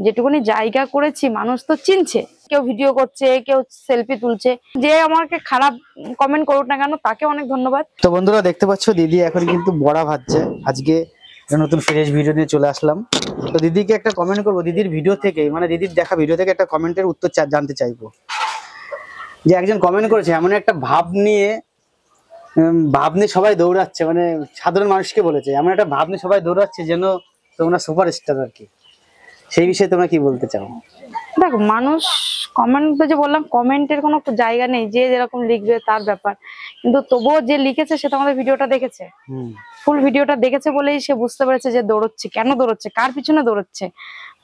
যেটুকুনি জায়গা করেছি মানুষ তো চিনছে, কেউ ভিডিও করছে, কেউ সেলফি তুলছে, যে আমাকে খারাপ কমেন্ট করুক না কেন তাকে অনেক ধন্যবাদ। তো বন্ধুরা দেখতে পাচ্ছ দিদি এখন কিন্তু বড়া ভাজছে। আজকে নতুন ফ্রেশ ভিডিও নিয়ে চলে আসলাম। তো দিদিকে একটা কমেন্ট করবো, দিদির ভিডিও থেকে, মানে দিদির দেখা ভিডিও থেকে একটা কমেন্টের উত্তর জানতে চাইবো। যে একজন কমেন্ট করেছে এমন একটা ভাব নিয়ে সবাই দৌড়াচ্ছে, মানে সাধারণ মানুষকে বলেছে এমন একটা ভাব নিয়ে সবাই দৌড়াচ্ছে যেন তোমরা সুপারস্টার আর কি। সেই বিষয়ে তোমরা কি বলতে চাও? দেখো, মানুষ কমেন্ট যে বললাম, কমেন্টের কোনো জায়গা নেই, যে যেরকম লিখবে তার ব্যাপার, কিন্তু তবুও যে লিখেছে সে তো আমাদের ভিডিওটা দেখেছে, ফুল ভিডিওটা দেখেছে বলেই সে বুঝতে পেরেছে যে দৌড়চ্ছে, কেন দৌড়চ্ছে, কার পিছনে দৌড়চ্ছে।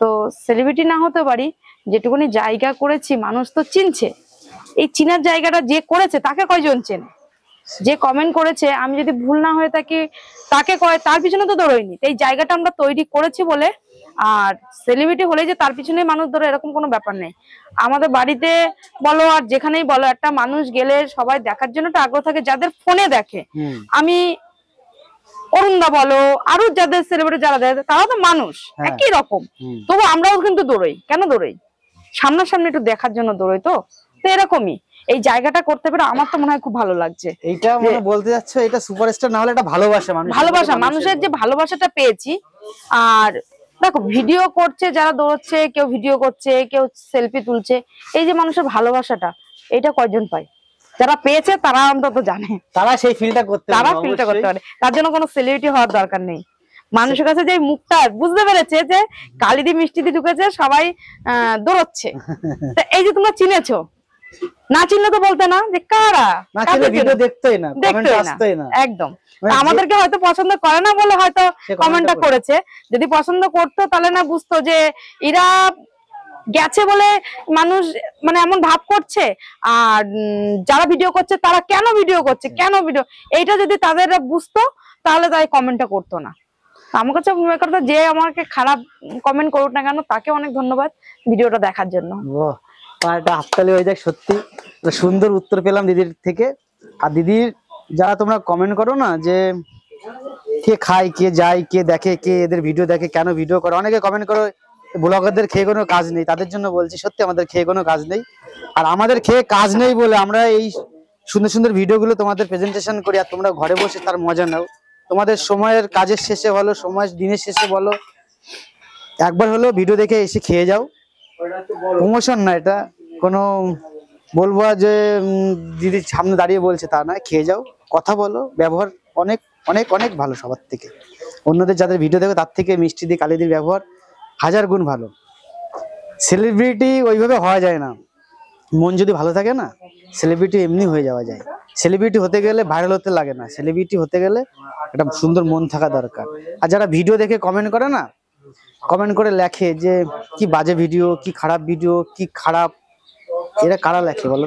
তো সেলিব্রিটি না হতে পারি, যেটুকুনি জায়গা করেছি মানুষ তো চিনছে। এই চিনার জায়গাটা যে করেছে তাকে কয়জন চেনে? যে কমেন্ট করেছে, আমি যদি ভুল না হয়ে থাকি, তাকে কয়, তার পিছনে তো দৌড়ইনি। এই জায়গাটা আমরা তৈরি করেছি বলে। আর সেলিব্রিটি হলে যে তার পিছনে মানুষ ধরে এরকম কোনো ব্যাপার নেই। আমাদের বাড়িতে বলো আর যেখানেই বলো, একটা মানুষ গেলে সবাই দেখার জন্য একটা আগ্রহ থাকে, যাদের ফোনে দেখে। আমি অরুণদা বলো, আরো যাদের সেলিব্রিটি যারা দেখে, তারা তো মানুষ একই রকম, তবু আমরাও কিন্তু দৌড়ই। কেন দৌড়ই? সামনাসামনি একটু দেখার জন্য দৌড়ই। তো এরকমই এই জায়গাটা করতে পেরে আমার তো মনে হয় খুব ভালো লাগছে। এইটা মানে বলতে যাচ্ছ এটা সুপারস্টার না হলে এটা ভালোবাসা, মানুষের যে ভালোবাসাটা পেয়েছি। আর দেখো, ভিডিও করছে যারা দৌড়চ্ছে, কেউ ভিডিও করছে, কেউ সেলফি তুলছে, এই যে মানুষের ভালোবাসাটা, এটা কয়জন পায়? যারা পেয়েছে তারা অন্তত জানে, তারা সেই ফিলটা করতে পারে। তার জন্য কোনো সেলিব্রিটি হওয়ার দরকার নেই। মানুষের কাছে যে মুখটা বুঝতে পেরেছে যে কালিদি মিষ্টি দিয়ে ঢুকেছে, সবাই দৌড়চ্ছে। এই যে তোমরা চিনেছো, না চিনলে তো বলতে না যে কারা, দেখতেই না একদম। আমাদেরকে হয়তো পছন্দ করে না বলে হয়তো কমেন্টটা করেছে। যদি পছন্দ করতো তাহলে না বুঝতো যে এরা গেছে বলে মানুষ মানে এমন ভাব করছে, আর যারা ভিডিও করছে তারা কেন ভিডিও করছে, কেন ভিডিও, এইটা যদি তাদের বুঝতো তাহলে তাই কমেন্টটা করতো না। আমার কাছে মনে করতো যে আমাকে খারাপ কমেন্ট করুক না কেন তাকে অনেক ধন্যবাদ ভিডিওটা দেখার জন্য। হাততালি হয়ে যায়, সত্যি সুন্দর উত্তর পেলাম দিদির থেকে। আর দিদির যারা তোমরা কমেন্ট করো না, যে কে খায়, কে যায়, কে দেখে, কে এদের ভিডিও দেখে, কেন ভিডিও করে, অনেকে কমেন্ট করো ব্লগারদের খেয়ে কোনো কাজ নেই। তাদের জন্য বলছি, সত্যি আমাদের খেয়ে কোনো কাজ নেই। আর আমাদের খেয়ে কাজ নেই বলে আমরা এই সুন্দর সুন্দর ভিডিওগুলো তোমাদের প্রেজেন্টেশন করি, আর তোমরা ঘরে বসে তার মজা নাও। তোমাদের সময়ের কাজের শেষে বলো, সময় দিনের শেষে বলো, একবার হলো ভিডিও দেখে এসে খেয়ে যাও। প্রমোশন না, এটা কোনো বলবো যে দিদির সামনে দাঁড়িয়ে বলছে তা না, খেয়ে যাও, কথা বলো, ব্যবহার অনেক অনেক অনেক ভালো সবার থেকে। অন্যদের যাদের ভিডিও দেখো তার থেকে মিষ্টি দিয়ে কালিদির ব্যবহার 1000 গুণ ভালো। সেলিব্রিটি ওইভাবে হওয়া যায় না, মন যদি ভালো থাকে না, সেলিব্রিটি এমনি হয়ে যাওয়া যায়। সেলিব্রিটি হতে গেলে ভাইরাল হতে লাগে না, সেলিব্রিটি হতে গেলে একটা সুন্দর মন থাকা দরকার। আর যারা ভিডিও দেখে কমেন্ট করে না, কমেন্ট করে লেখে যে কি বাজে ভিডিও, কি খারাপ ভিডিও, কি খারাপ, এরা কারা লেখে বলো?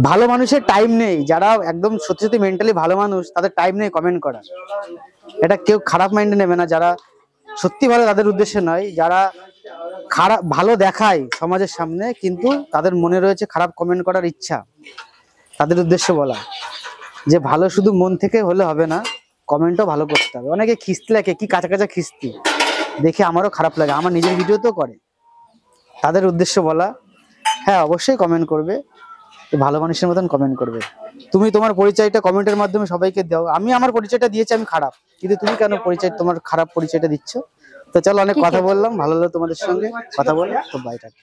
ভালো মানুষের টাইম নেই, যারা একদম সত্যি সত্যি মেন্টালি ভালো মানুষ তাদের টাইম নেই কমেন্ট করার। এটা কেউ খারাপ মাইন্ডে নেবে না, যারা সত্যি ভালো তাদের উদ্দেশ্যে নয়। যারা খারাপ ভালো দেখায় সমাজের সামনে কিন্তু তাদের মনে রয়েছে খারাপ কমেন্ট করার ইচ্ছা, তাদের উদ্দেশ্য বলা যে ভালো শুধু মন থেকে হলে হবে না, কমেন্টও ভালো করতে হবে। অনেকে খিস্তি লেখে, কি কাঁচা কাঁচা খিস্তি, দেখে আমারও খারাপ লাগে, আমার নিজের ভিডিও তো করে। তাদের উদ্দেশ্য বলা, হ্যাঁ অবশ্যই কমেন্ট করবে, ভালো মানুষের মতন কমেন্ট করবে। তুমি তোমার পরিচয়টা কমেন্টের মাধ্যমে সবাইকে দাও। আমি আমার পরিচয়টা দিয়েছি, আমি খারাপ, কিন্তু তুমি কেন তোমার খারাপ পরিচয়টা দিচ্ছ? তো চলো, অনেক কথা বললাম, ভালো লাগলো তোমাদের সঙ্গে কথা বলে। তো বাই, টাটা।